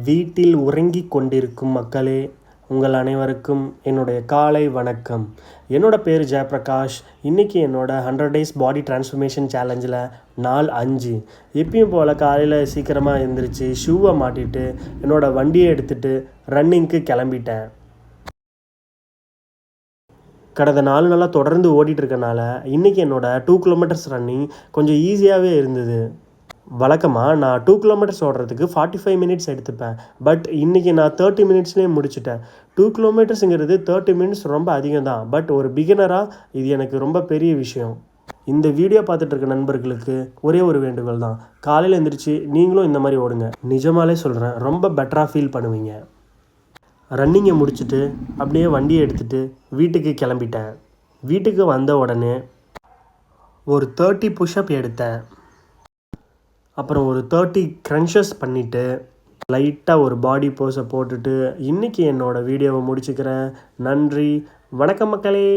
வீட்டில் உறங்கிக் கொண்டிருக்கும் மக்களே, உங்கள் அனைவருக்கும் என்னுடைய காலை வணக்கம். என்னோடய பேர் ஜெயபிரகாஷ். இன்றைக்கி என்னோடய 100 days பாடி டிரான்ஸ்ஃபர்மேஷன் சேலஞ்சில் நாள் 5. எப்பயும் போல் காலையில் சீக்கிரமாக எழுந்திரிச்சு ஷூவை மாட்டிட்டு என்னோடய வண்டியை எடுத்துகிட்டு ரன்னிங்க்கு கிளம்பிட்டேன். கடந்த 4 நாளாக தொடர்ந்து ஓடிட்டுருக்கனால இன்றைக்கி என்னோடய 2 kilometers ரன்னிங் கொஞ்சம் ஈஸியாகவே இருந்தது. வழக்கமாக நான் 2 kilometers ஓடுறதுக்கு 45 minutes எடுத்துப்பேன். பட் இன்றைக்கி நான் 30 minutesலேயே முடிச்சிட்டேன். 2 kilometersங்கிறது 30 minutes ரொம்ப அதிகம் தான். பட் ஒரு பிகினராக இது எனக்கு ரொம்ப பெரிய விஷயம். இந்த வீடியோ பார்த்துட்டு இருக்க நண்பர்களுக்கு ஒரே ஒரு வேண்டுகோள் தான். காலையில் எழுந்திரிச்சு நீங்களும் இந்த மாதிரி ஓடுங்க. நிஜமாலே சொல்கிறேன், ரொம்ப பெட்டராக ஃபீல் பண்ணுவீங்க. ரன்னிங்கை முடிச்சுட்டு அப்படியே வண்டியை எடுத்துகிட்டு வீட்டுக்கு கிளம்பிட்டேன். வீட்டுக்கு வந்த உடனே ஒரு 30 புஷ்அப் எடுத்தேன். அப்புறம் ஒரு 30 crunches பண்ணிவிட்டு லைட்டாக ஒரு பாடி போஸை போட்டுட்டு இன்றைக்கி என்னோடய வீடியோவை முடிச்சுக்கிறேன். நன்றி, வணக்கம் மக்களே.